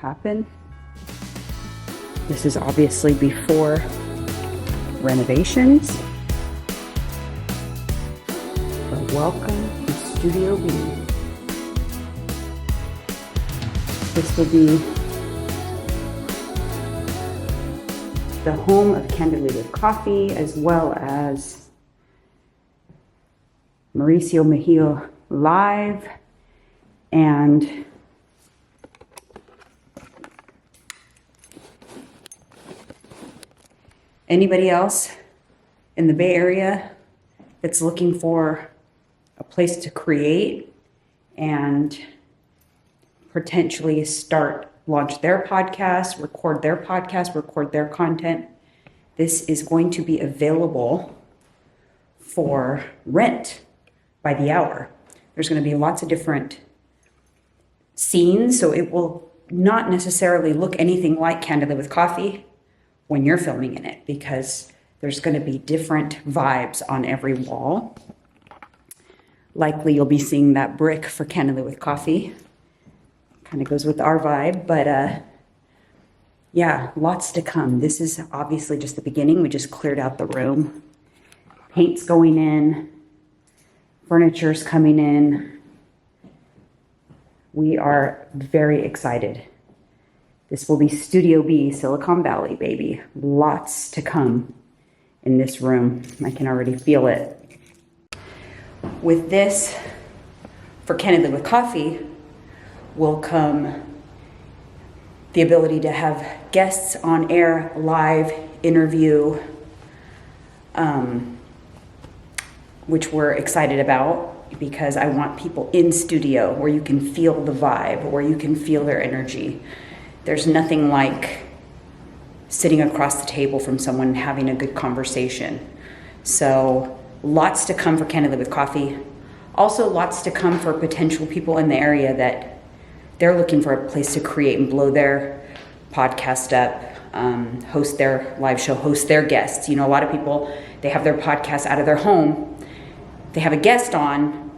happen. This is obviously before renovations. But welcome to Studio B. This will be the home of Candidly with Coffee, as well as Mauricio Mejia Live and anybody else in the Bay Area that's looking for a place to create and potentially launch their podcast, record their content. This is going to be available for rent by the hour. There's going to be lots of different scenes, so it will not necessarily look anything like Candidly with Coffee when you're filming in it, because there's going to be different vibes on every wall. Likely you'll be seeing that brick for Candidly with Coffee. Kind of goes with our vibe, but yeah, lots to come. This is obviously just the beginning. We just cleared out the room. Paint's going in. Furniture's coming in. We are very excited. This will be Studio B, Silicon Valley, baby. Lots to come in this room. I can already feel it. With this, for Candidly with Coffee, will come the ability to have guests on air, live interview, which we're excited about, because I want people in studio where you can feel the vibe, where you can feel their energy. There's nothing like sitting across the table from someone and having a good conversation. So lots to come for Candidly with Coffee. Also lots to come for potential people in the area that they're looking for a place to create and blow their podcast up, host their live show, host their guests. You know, a lot of people, they have their podcast out of their home. They have a guest on.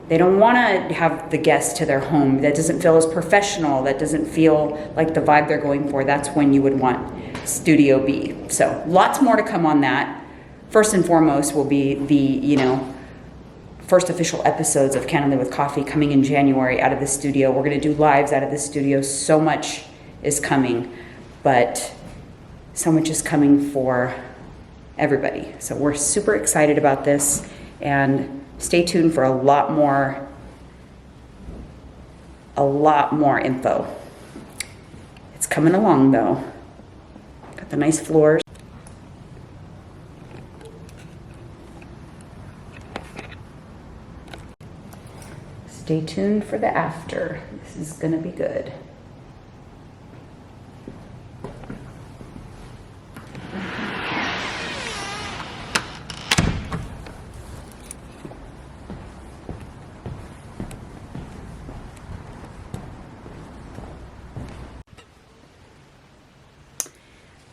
They don't want to have the guest to their home. That doesn't feel as professional. That doesn't feel like the vibe they're going for. That's when you would want Studio B. So lots more to come on that. First and foremost will be the, first official episodes of Candidly with Coffee coming in January out of the studio. We're going to do lives out of the studio. So much is coming, but so much is coming for everybody. So we're super excited about this, and stay tuned for a lot more info. It's coming along though. Got the nice floors. Stay tuned for the after. This is gonna be good.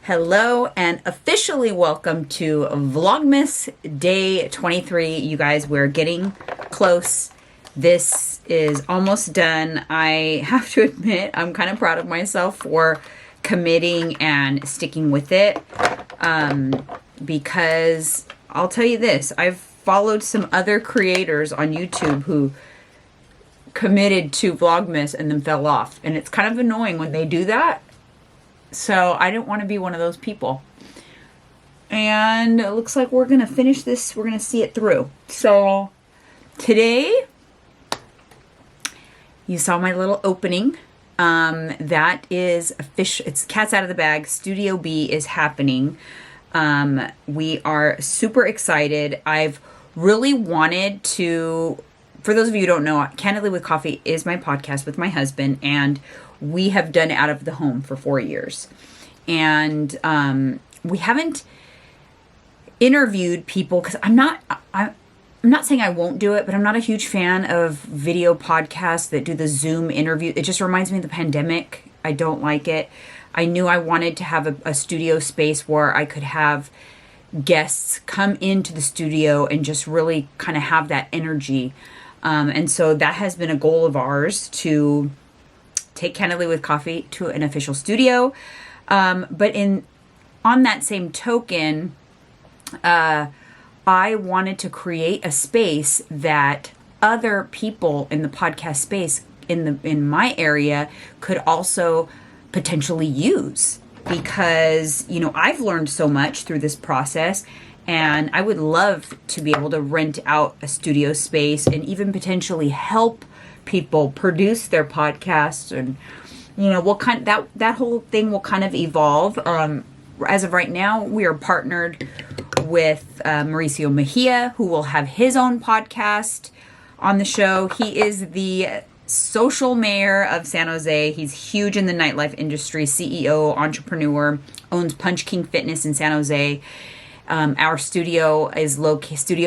Hello and officially welcome to Vlogmas Day 23. You guys, we're getting close. This is almost done. I have to admit, I'm kind of proud of myself for committing and sticking with it. Because I'll tell you this, I've followed some other creators on YouTube who committed to Vlogmas and then fell off. And it's kind of annoying when they do that. So I didn't want to be one of those people. And it looks like we're going to finish this. We're going to see it through. So today, you saw my little opening. That is official. It's cat's out of the bag. Studio B is happening. We are super excited. I've really wanted to, for those of you who don't know, Candidly with Coffee is my podcast with my husband, and we have done it out of the home for 4 years. And we haven't interviewed people because I'm not saying I won't do it, but I'm not a huge fan of video podcasts that do the Zoom interview. It just reminds me of the pandemic. I don't like it. I knew I wanted to have a studio space where I could have guests come into the studio and just really kind of have that energy. And so that has been a goal of ours to take Candidly with Coffee to an official studio. But on that same token, I wanted to create a space that other people in the podcast space in my area could also potentially use, because, you know, I've learned so much through this process, and I would love to be able to rent out a studio space and even potentially help people produce their podcasts. And, you know, that whole thing will kind of evolve. As of right now, we are partnered with Mauricio Mejia, who will have his own podcast on the show. He is the social mayor of San Jose. He's huge in the nightlife industry, CEO, entrepreneur, owns Punch King Fitness in San Jose. Our Studio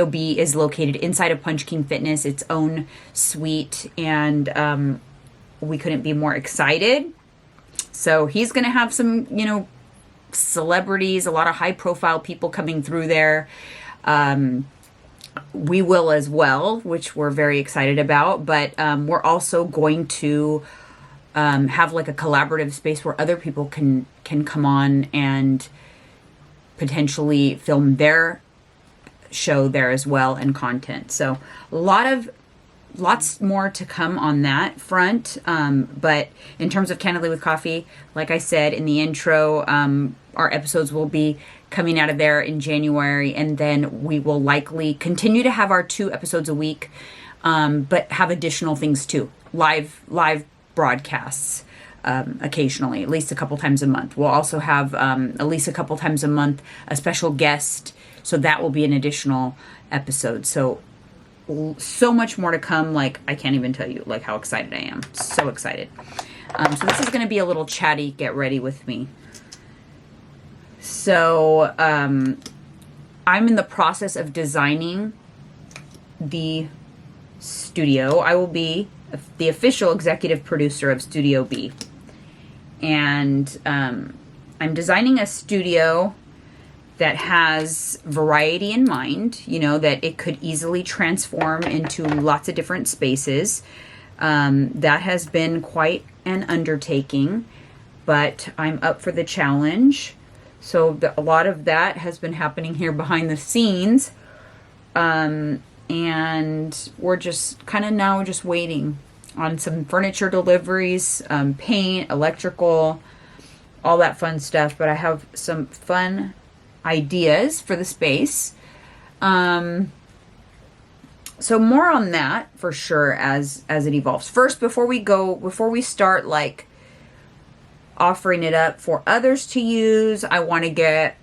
B is located inside of Punch King Fitness, its own suite, and we couldn't be more excited. So he's going to have some, you know, celebrities, a lot of high profile people coming through there. We will as well, which we're very excited about, but we're also going to have like a collaborative space where other people can come on and potentially film their show there as well, and content. So lots more to come on that front. But in terms of Candidly with Coffee, like I said in the intro, our episodes will be coming out of there in January, and then we will likely continue to have our 2 episodes a week, but have additional things too. Live broadcasts occasionally, at least a couple times a month. We'll also have at least a couple times a month a special guest, so that will be an additional episode. So much more to come. Like, I can't even tell you like how excited I am. So excited. So this is going to be a little chatty. Get ready with me. So I'm in the process of designing the studio. I will be the official executive producer of Studio B. And I'm designing a studio that has variety in mind, you know, that it could easily transform into lots of different spaces. That has been quite an undertaking, but I'm up for the challenge. So a lot of that has been happening here behind the scenes. And we're just kind of now just waiting on some furniture deliveries, paint, electrical, all that fun stuff. But I have some fun ideas for the space. So more on that for sure as it evolves. First, before we start like offering it up for others to use, I want to get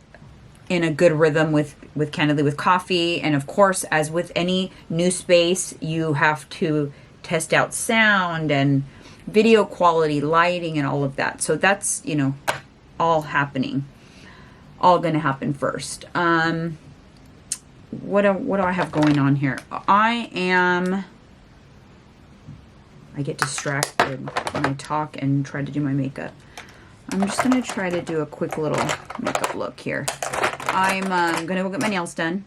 in a good rhythm with Candidly with Coffee. And of course, as with any new space, you have to test out sound and video quality, lighting, and all of that. So that's, you know, all going to happen first. What do I have going on here? I get distracted when I talk and try to do my makeup. I'm just going to try to do a quick little makeup look here. I'm going to go get my nails done.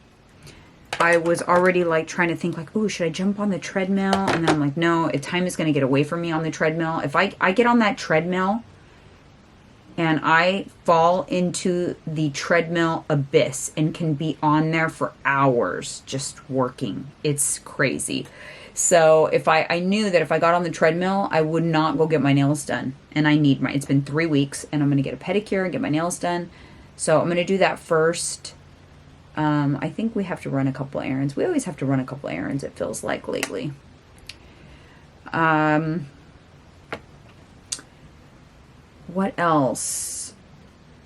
I was already like trying to think like, oh, should I jump on the treadmill? And then I'm like, no, time is going to get away from me on the treadmill. If I get on that treadmill and I fall into the treadmill abyss and can be on there for hours just working, it's crazy. So if I knew that if I got on the treadmill, I would not go get my nails done. And it's been 3 weeks, and I'm going to get a pedicure and get my nails done. So I'm going to do that first. I think we have to run a couple errands. We always have to run a couple errands, it feels like lately. What else?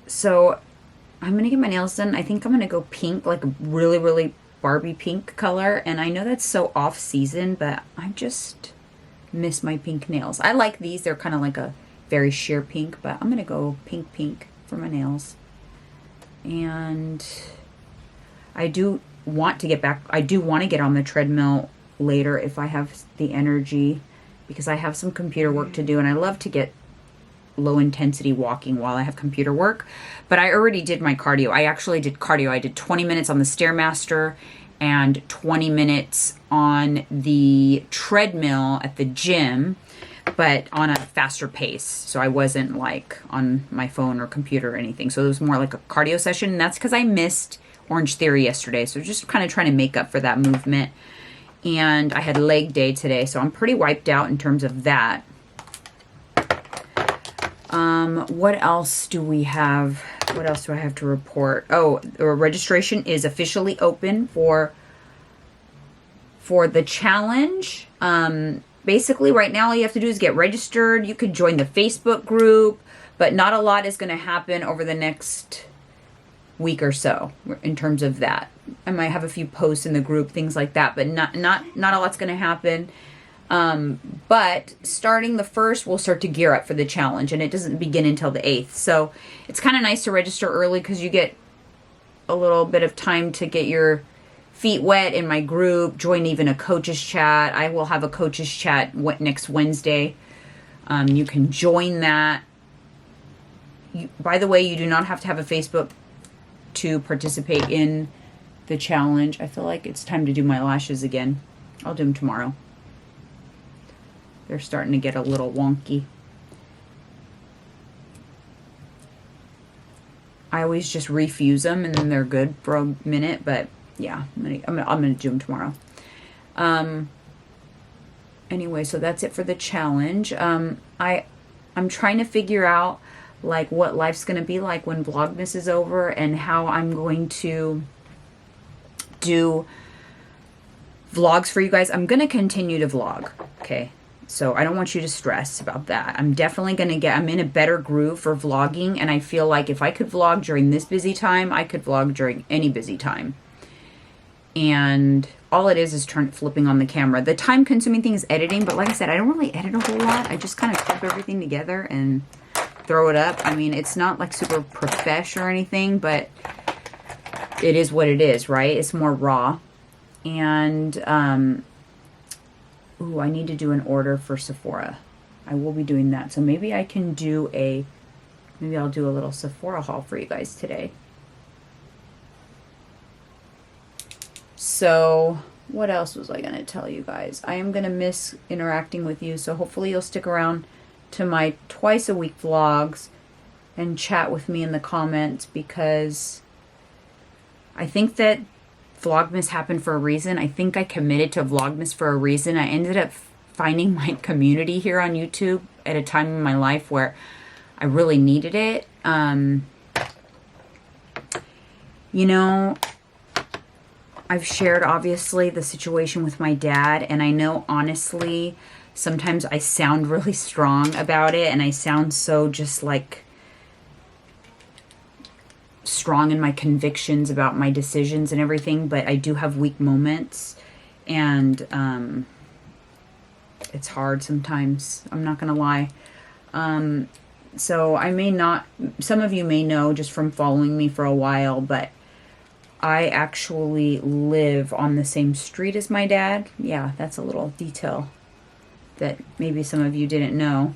So I'm going to get my nails done. I think I'm going to go pink, like a really, really Barbie pink color. And I know that's so off season, but I just miss my pink nails. I like these. They're kind of like a very sheer pink, but I'm going to go pink for my nails. And I do want to get on the treadmill later if I have the energy, because I have some computer work to do, and I love to get low intensity walking while I have computer work. But I already did my cardio. I actually did cardio. I did 20 minutes on the Stairmaster and 20 minutes on the treadmill at the gym. but on a faster pace. So I wasn't like on my phone or computer or anything. So it was more like a cardio session. And that's because I missed Orange Theory yesterday. So just kind of trying to make up for that movement. And I had leg day today. So I'm pretty wiped out in terms of that. What else do we have? What else do I have to report? Oh, the registration is officially open for the challenge. Basically, right now, all you have to do is get registered. You could join the Facebook group, but not a lot is going to happen over the next week or so in terms of that. I might have a few posts in the group, things like that, but not a lot's going to happen. But starting the 1st, we'll start to gear up for the challenge, and it doesn't begin until the 8th. So it's kind of nice to register early because you get a little bit of time to get your feet wet in my group, join even a coach's chat. I will have a coach's chat next Wednesday. You can join that. By the way, you do not have to have a Facebook to participate in the challenge. I feel like it's time to do my lashes again. I'll do them tomorrow. They're starting to get a little wonky. I always just refuse them and then they're good for a minute, but yeah, I'm gonna do them tomorrow. Anyway, so that's it for the challenge. I'm trying to figure out like what life's gonna be like when Vlogmas is over and how I'm going to do vlogs for you guys. I'm gonna continue to vlog, okay? So I don't want you to stress about that. I'm definitely going to I'm in a better groove for vlogging. And I feel like if I could vlog during this busy time, I could vlog during any busy time. And all it is flipping on the camera. The time consuming thing is editing. But like I said, I don't really edit a whole lot. I just kind of clip everything together and throw it up. I mean, it's not like super profesh or anything, but it is what it is, right? It's more raw. And, ooh, I need to do an order for Sephora. I will be doing that. So maybe I can do maybe I'll do a little Sephora haul for you guys today. So what else was I going to tell you guys? I am going to miss interacting with you. So hopefully you'll stick around to my twice a week vlogs and chat with me in the comments, because I think that Vlogmas happened for a reason. I think I committed to Vlogmas for a reason. I ended up finding my community here on YouTube at a time in my life where I really needed it. You know, I've shared obviously the situation with my dad, and I know honestly sometimes I sound really strong about it, and I sound so just like strong in my convictions about my decisions and everything, but I do have weak moments, and it's hard sometimes. I'm not gonna lie. So I may not, some of you may know just from following me for a while, but I actually live on the same street as my dad. Yeah, that's a little detail that maybe some of you didn't know.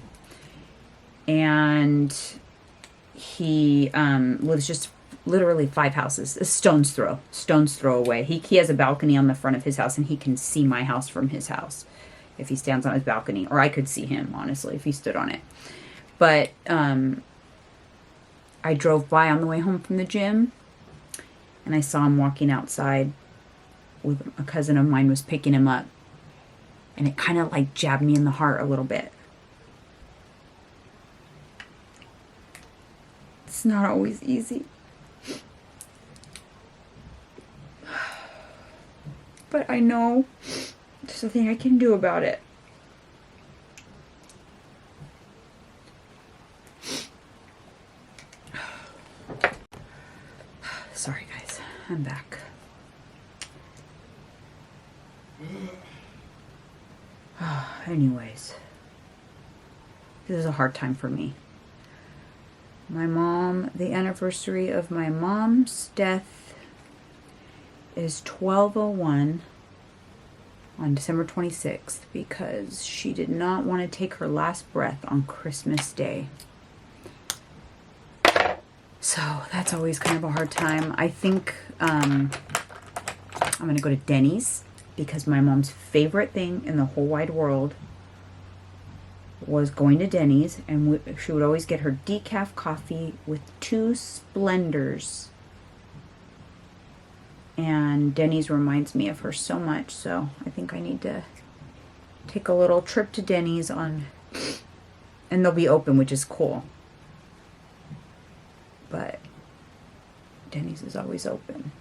And he lives just literally 5 houses, a stone's throw away. He has a balcony on the front of his house, and he can see my house from his house if he stands on his balcony, or I could see him, honestly, if he stood on it. But I drove by on the way home from the gym, and I saw him walking outside with a cousin of mine was picking him up, and it kind of like jabbed me in the heart a little bit. It's not always easy. But I know there's nothing I can do about it. Sorry guys, I'm back. Anyways, this is a hard time for me. My mom, the anniversary of my mom's death is 12/01 on December 26th, because she did not want to take her last breath on Christmas Day. So that's always kind of a hard time. I think I'm going to go to Denny's, because my mom's favorite thing in the whole wide world was going to Denny's, and she would always get her decaf coffee with 2 Splendors. And Denny's reminds me of her so much, so I think I need to take a little trip to Denny's and they'll be open, which is cool. But Denny's is always open.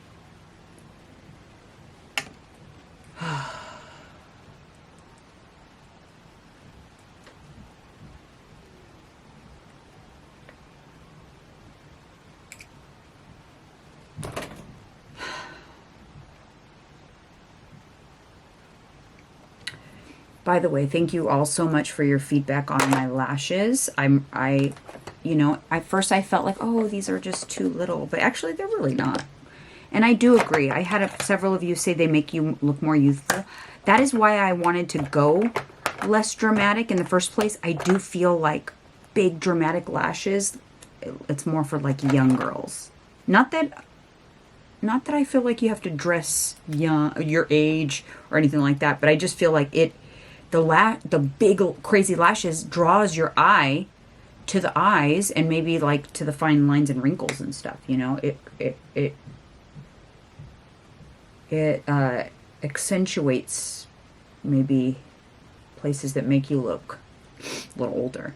By the way, thank you all so much for your feedback on my lashes. You know, at first I felt like, oh, these are just too little, but actually they're really not. And I do agree. I had several of you say they make you look more youthful. That is why I wanted to go less dramatic in the first place. I do feel like big dramatic lashes, it's more for like young girls. Not that I feel like you have to dress young, your age or anything like that, but I just feel like the big crazy lashes draws your eye to the eyes and maybe like to the fine lines and wrinkles and stuff, you know. It accentuates maybe places that make you look a little older.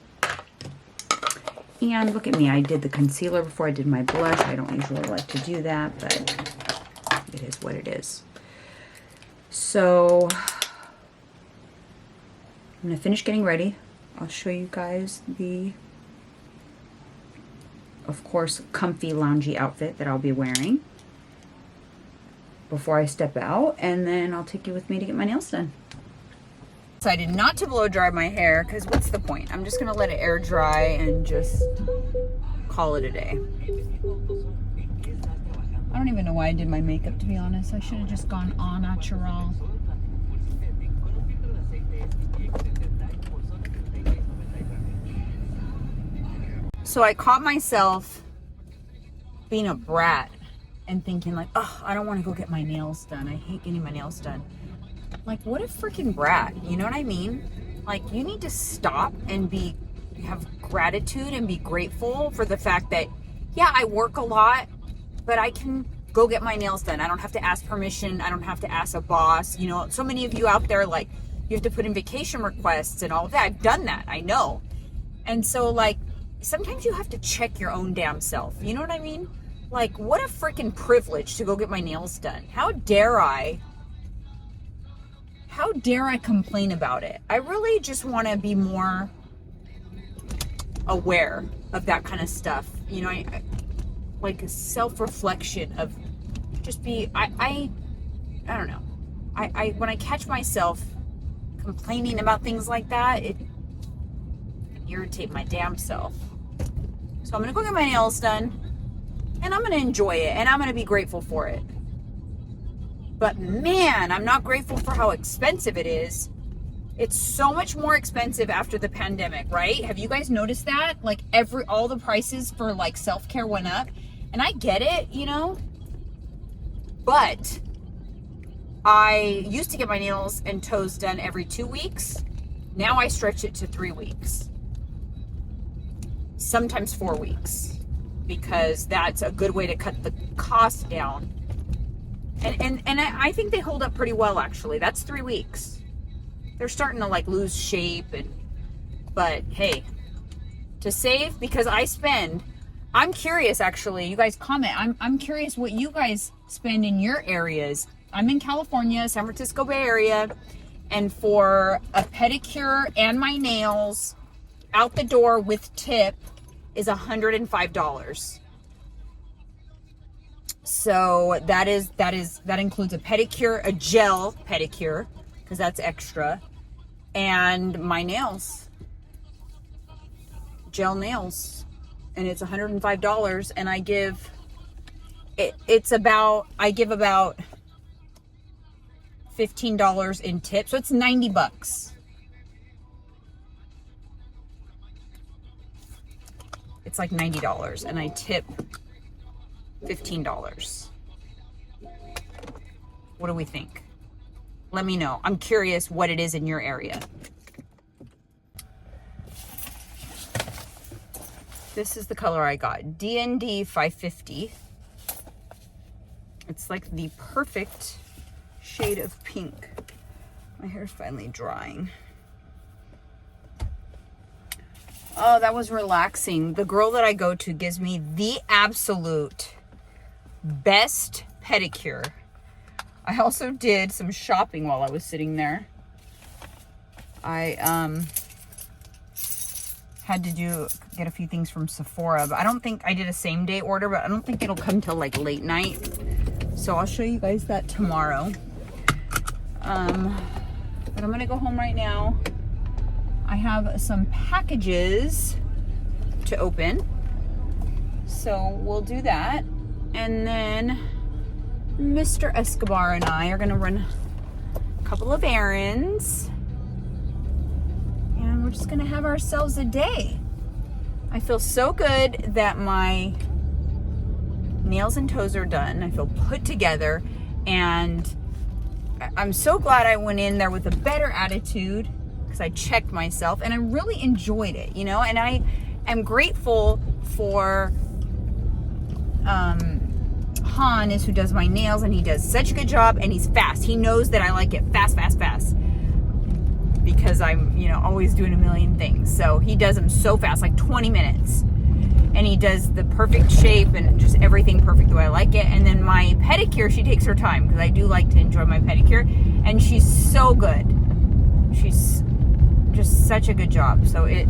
And look at me, I did the concealer before I did my blush. I don't usually like to do that, but it is what it is. So I'm gonna finish getting ready. I'll show you guys the, of course, comfy loungy outfit that I'll be wearing before I step out, and then I'll take you with me to get my nails done. Decided not to blow dry my hair because what's the point? I'm just gonna let it air dry and just call it a day. I don't even know why I did my makeup, to be honest. I should have just gone au natural. So I caught myself being a brat and thinking like, oh, I don't want to go get my nails done. I hate getting my nails done. Like, what a freaking brat. You know what I mean? Like, you need to stop and have gratitude and be grateful for the fact that, yeah, I work a lot, but I can go get my nails done. I don't have to ask permission. I don't have to ask a boss. You know, so many of you out there, like, you have to put in vacation requests and all of that. I've done that. I know. And so, like, sometimes you have to check your own damn self. You know what I mean? Like, what a freaking privilege to go get my nails done. How dare I complain about it? I really just want to be more aware of that kind of stuff. You know, I like a self-reflection of just I don't know. I when I catch myself complaining about things like that, it can irritate my damn self. So I'm going to go get my nails done, and I'm going to enjoy it, and I'm going to be grateful for it. But man, I'm not grateful for how expensive it is. It's so much more expensive after the pandemic, right? Have you guys noticed that? Like all the prices for like self-care went up, and I get it, you know, but I used to get my nails and toes done every 2 weeks. Now I stretch it to 3 weeks. Sometimes 4 weeks, because that's a good way to cut the cost down. And I think they hold up pretty well, actually. That's 3 weeks. They're starting to like lose shape, but hey, to save, because I'm curious, actually, you guys comment. I'm curious what you guys spend in your areas. I'm in California, San Francisco Bay Area, and for a pedicure and my nails out the door with tip is $105. So that includes a pedicure, a gel pedicure, because that's extra, and my nails, gel nails, and it's $105. And I give about $15 in tips, so it's $90. It's like $90, and I tip $15. What do we think? Let me know. I'm curious what it is in your area. This is the color I got, D&D 550. It's like the perfect shade of pink. My hair's finally drying. Oh, that was relaxing. The girl that I go to gives me the absolute best pedicure. I also did some shopping while I was sitting there. I had to get a few things from Sephora, but I don't think I did a same day order, but I don't think it'll come till like late night. So I'll show you guys that tomorrow. But I'm gonna go home right now. I have some packages to open. So we'll do that. And then Mr. Escobar and I are gonna run a couple of errands. And we're just gonna have ourselves a day. I feel so good that my nails and toes are done. I feel put together, and I'm so glad I went in there with a better attitude because I checked myself and I really enjoyed it, you know. And I am grateful for Han is who does my nails, and he does such a good job, and he's fast. He knows that I like it fast because I'm, you know, always doing a million things. So he does them so fast, like 20 minutes. And he does the perfect shape and just everything perfect the way I like it. And then my pedicure, she takes her time because I do like to enjoy my pedicure. And she's so good. She's just such a good job. So it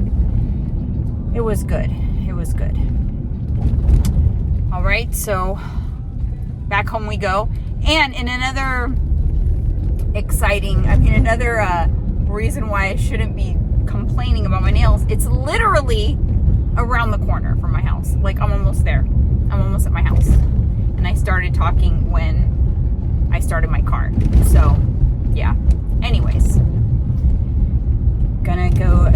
was good. It was good. All right, so back home we go. And in another another reason why I shouldn't be complaining about my nails, it's literally around the corner from my house. Like, I'm almost there. I'm almost at my house. And I started talking when I started my car. So, yeah. Anyways. Gonna go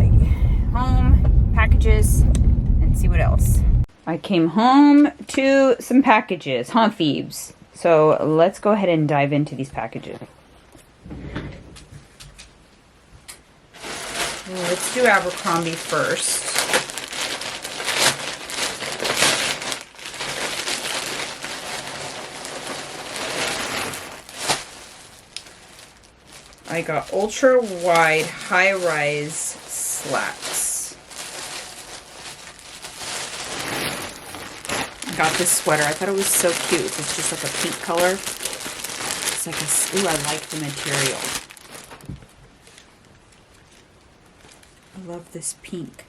home, packages, and see what else. I came home to some packages, huh, Phoebes? So, let's go ahead and dive into these packages. Let's do Abercrombie first. I got ultra wide high rise slacks. I got this sweater. I thought it was so cute. It's just like a pink color. It's like ooh, I like the material. I love this pink.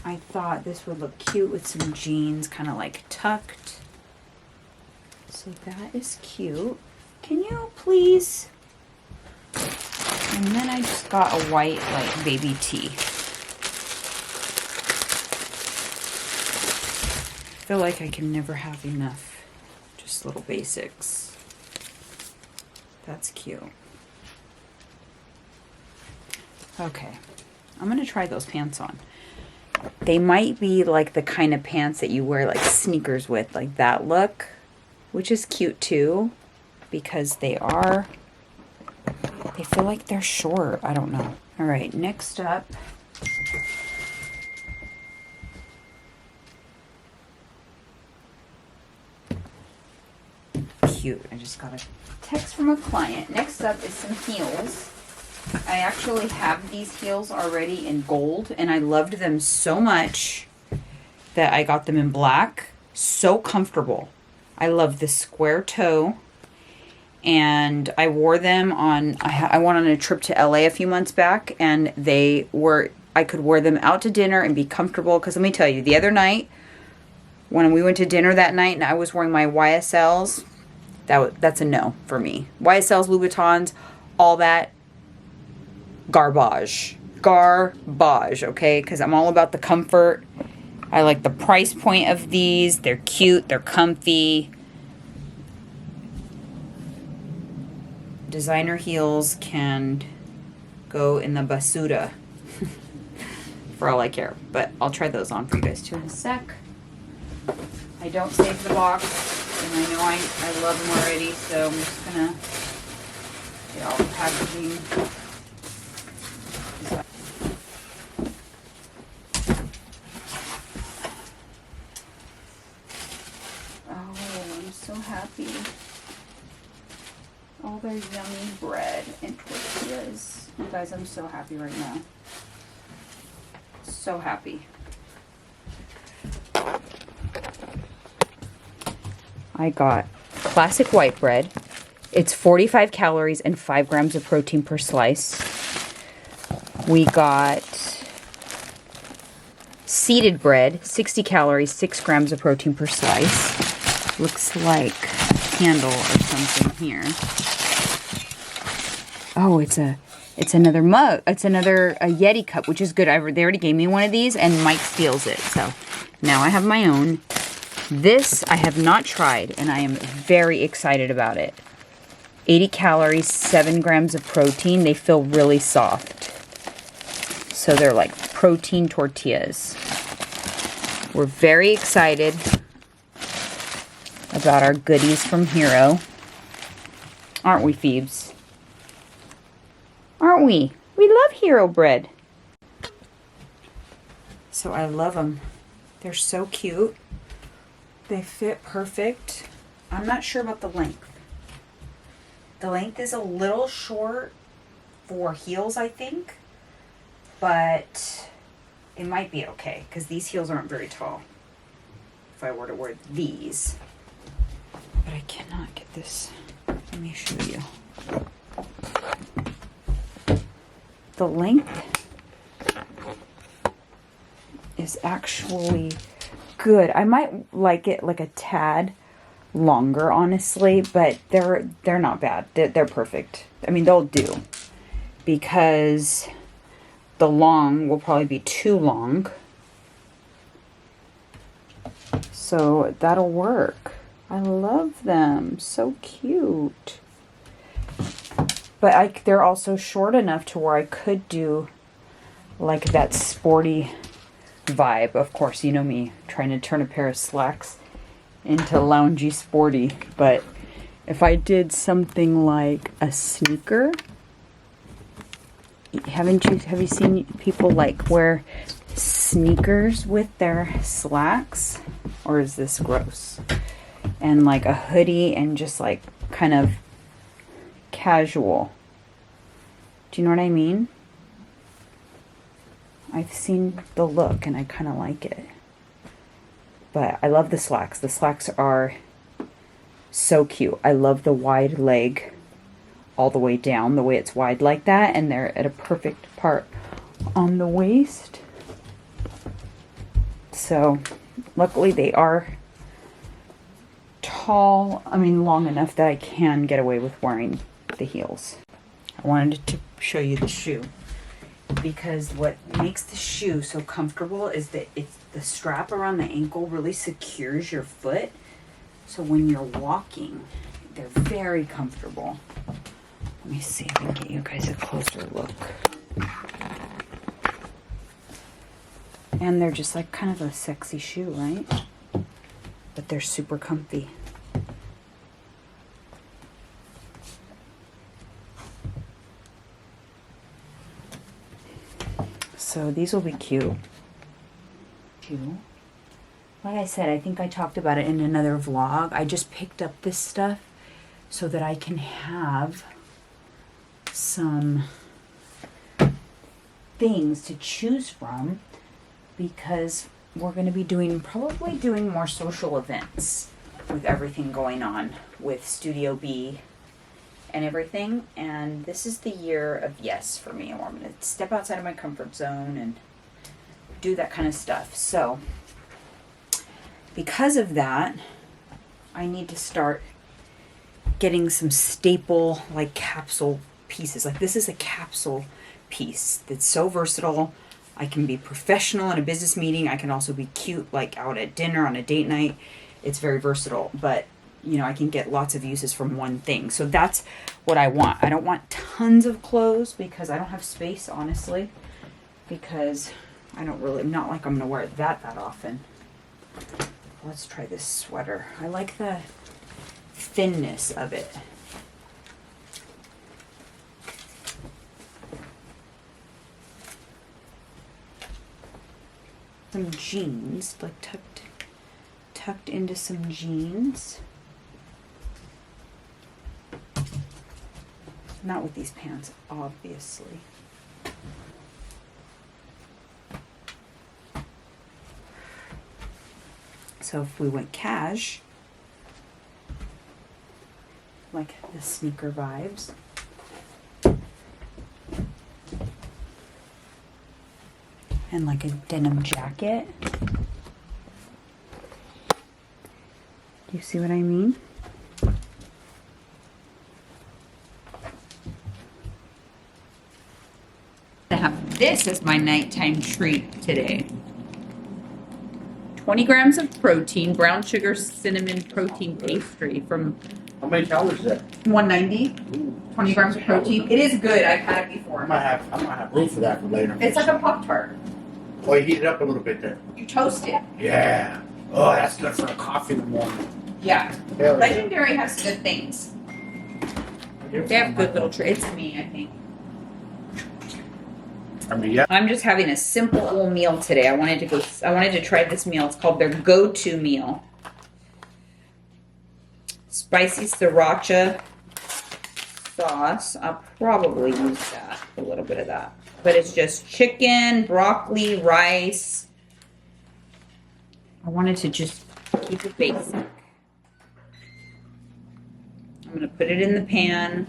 I thought this would look cute with some jeans, kind of like tucked. So that is cute. Can you please? And then I just got a white, like, baby tee. I feel like I can never have enough. Just little basics. That's cute. Okay. I'm going to try those pants on. They might be like the kind of pants that you wear like sneakers with, like that look, which is cute too, because they feel like they're short. I don't know. All right, next up. Cute. I just got a text from a client. Next up is some heels. I actually have these heels already in gold, and I loved them so much that I got them in black. So comfortable. I love the square toe. And I wore them on, I went on a trip to LA a few months back, and I could wear them out to dinner and be comfortable. Because let me tell you, the other night, when we went to dinner that night and I was wearing my YSLs, that's a no for me. YSLs, Louboutins, all that, garbage, okay? Because I'm all about the comfort. I like the price point of these. They're cute, they're comfy. Designer heels can go in the basura for all I care. But I'll try those on for you guys too in a sec. I don't save the box, and I know I love them already, so I'm just gonna get all the packaging. happy. All their yummy bread and tortillas. You guys, I'm so happy right now. So happy. I got classic white bread. It's 45 calories and 5 grams of protein per slice. We got seeded bread, 60 calories, 6 grams of protein per slice. Looks like a candle or something here. Oh, it's another mug. It's another Yeti cup, which is good. They already gave me one of these, and Mike steals it. So now I have my own. This I have not tried, and I am very excited about it. 80 calories, 7 grams of protein. They feel really soft. So they're like protein tortillas. We're very excited about our goodies from Hero. Aren't we, Phoebes? Aren't we? We love Hero bread. So I love them. They're so cute. They fit perfect. I'm not sure about the length. The length is a little short for heels, I think. But it might be okay because these heels aren't very tall. If I were to wear these. But I cannot get this. Let me show you. The length is actually good. I might like it like a tad longer, honestly, but they're not bad. They're perfect. I mean, they'll do because the long will probably be too long. So that'll work. I love them. So cute. But they're also short enough to where I could do like that sporty vibe. Of course, you know me, trying to turn a pair of slacks into loungy sporty. But if I did something like a sneaker, have you seen people like wear sneakers with their slacks? Or is this gross? And like a hoodie and just like kind of casual. Do you know what I mean? I've seen the look and I kind of like it. But I love the slacks. The slacks are so cute. I love the wide leg all the way down, the way it's wide like that. And they're at a perfect part on the waist. So luckily they are tall. I mean, long enough that I can get away with wearing the heels. I wanted to show you the shoe because what makes the shoe so comfortable is that the strap around the ankle really secures your foot. So when you're walking, they're very comfortable. Let me see if I can get you guys a closer look. And they're just like kind of a sexy shoe, right? But they're super comfy. So these will be cute. Like I said, I think I talked about it in another vlog. I just picked up this stuff so that I can have some things to choose from because we're going to be probably doing more social events with everything going on with Studio B and everything. And this is the year of yes for me. I'm going to step outside of my comfort zone and do that kind of stuff. So because of that, I need to start getting some staple like capsule pieces. Like this is a capsule piece that's so versatile. I can be professional in a business meeting. I can also be cute like out at dinner on a date night. It's very versatile, but you know, I can get lots of uses from one thing. So that's what I want. I don't want tons of clothes because I don't have space, honestly, because I'm not like I'm going to wear it that often. Let's try this sweater. I like the thinness of it. Some jeans, like tucked into some jeans. Not with these pants, obviously. So if we went cash, like the sneaker vibes. And like a denim jacket. Do you see what I mean? I have this as my nighttime treat today. 20 grams of protein, brown sugar, cinnamon protein pastry from How many calories is that? 190. 20 grams of protein. It is good. I've had it before. I might have room for that for later. It's like a Pop-Tart. Oh, you heat it up a little bit there. You toast it. Yeah. Oh, that's good for a coffee in the morning. Yeah. Hell yeah. Legendary has good things. They have good little treats. It's me, I think. I mean, yeah. I'm just having a simple little meal today. I wanted to try this meal. It's called their go-to meal. Spicy sriracha sauce. I'll probably use that, a little bit of that. But it's just chicken, broccoli, rice. I wanted to just keep it basic. I'm gonna put it in the pan.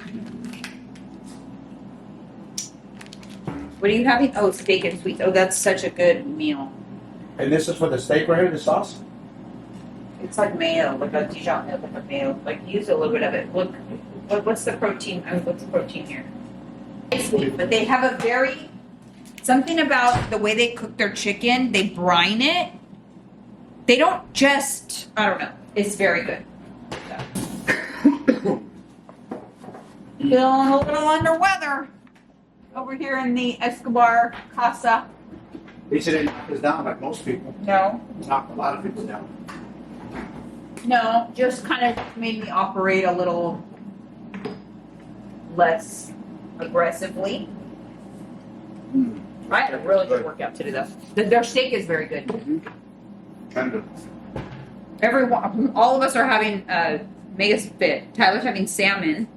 What are you having? Oh, steak and sweets. Oh, that's such a good meal. And this is for the steak right here, the sauce? It's like mayo, like a Dijon meal, like a mayo. Like use a little bit of it. Look, what's the protein? I mean, what's the protein here? It's sweet, but they have a very something about the way they cook their chicken. They brine it. They don't just. I don't know. It's very good. So. Feeling a little under weather over here in the Escobar Casa. He said it knocked us down like most people. No. Knocked a lot of people down. No, just kind of made me operate a little less aggressively. I had a really good workout today, though. Their steak is very good. Kind of. Everyone, all of us are having MegaFit. Tyler's having salmon.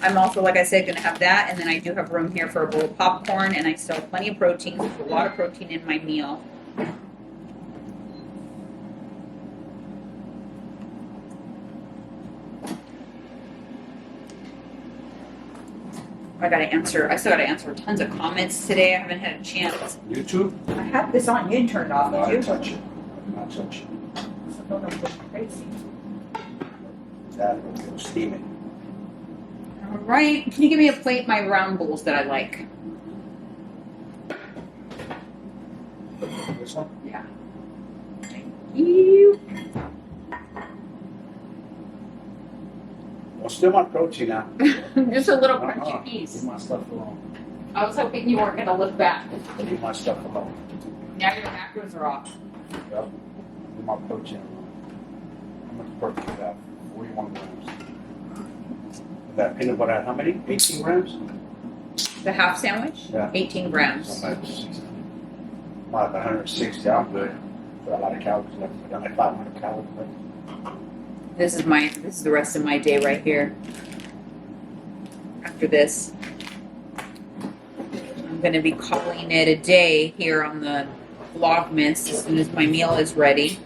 I'm also, like I said, going to have that, and then I do have room here for a bowl of popcorn, and I still have plenty of protein. There's a lot of protein in my meal. I still got to answer tons of comments today. I haven't had a chance. YouTube? I have this on. You didn't turn it off, No, I did you? touch it. Not touch it. I don't know what's crazy. That was steaming. All right. Can you give me a plate? My round bowls that I like. This one? Yeah. Thank you. Well, still want protein now. Just a little crunchy piece. Leave my stuff alone. I was hoping you weren't going to look back. Leave my stuff alone. Now your macros are off. Yep. Leave my protein alone. How much protein is that? 41 grams. That peanut butter, how many? 18 grams? The half sandwich? Yeah. 18 grams. So that's about 160. I'm good. Got a lot of calories left. I got like 500 calories left. This is the rest of my day right here. After this, I'm going to be calling it a day here on the Vlogmas as soon as my meal is ready.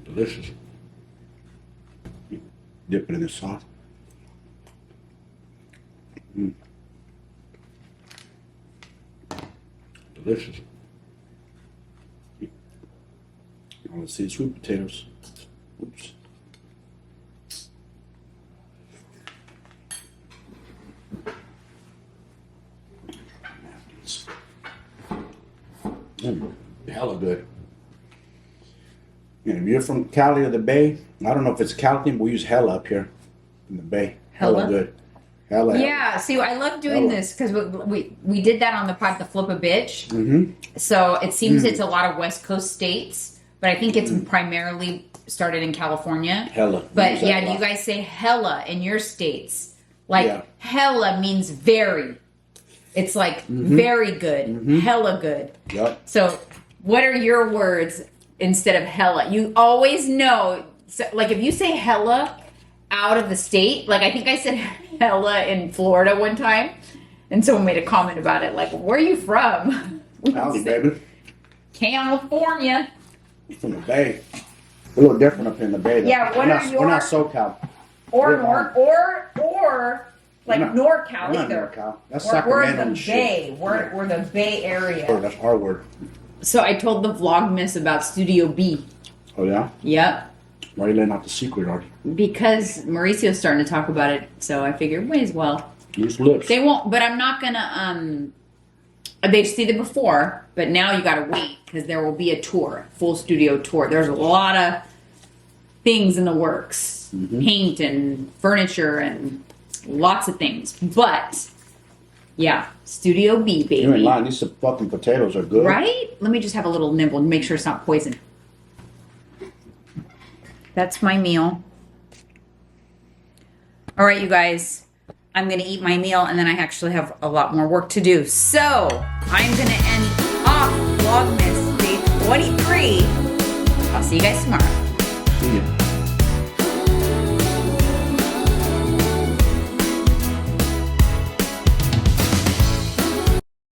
Delicious. Dip it in the sauce. Delicious. Oh, let's see, sweet potatoes. Oops. Napkins. Hella good. And if you're from Cali or the Bay, I don't know if it's Cali thing, but we use hella up here in the Bay. Hella? Good. Hella. Yeah, see, I love doing Hella. this because we did that on the pod, the Flip a Bitch. Mm-hmm. So it seems it's a lot of West Coast states, but I think it's primarily started in California. Hella. But Use that yeah, a do you lot. guys say hella in your states? Like Yeah. hella means very. It's like very good, hella good. Yep. So what are your words instead of hella? You always know So, like, if you say hella out of the state, like, I think I said hella in Florida one time, and someone made a comment about it, like, where are you from? Howdy, baby. California. From the Bay. A little different up in the Bay, though. Yeah, what are We're not SoCal. Or We're North, or like We're not- NorCal we're not either. NorCal. That's We're Sacramento the and Bay. shit. We're the Bay Area. Oh, that's our word. So I told the Vlogmas about Studio B. Oh, yeah? Yep. Why are you letting out the secret, Artie? Because Mauricio's starting to talk about it, so I figured may as well. Loose lips. They won't, but I'm not gonna, they've seen it before, but now you gotta wait, because there will be a tour, full studio tour. There's a lot of things in the works. Paint and furniture and lots of things. But, yeah, Studio B, baby. You ain't lying. These fucking potatoes are good. Right? Let me just have a little nibble and make sure it's not poison. That's my meal. All right, you guys. I'm going to eat my meal, and then I actually have a lot more work to do. So, I'm going to end off Vlogmas Day 23. I'll see you guys tomorrow. See ya.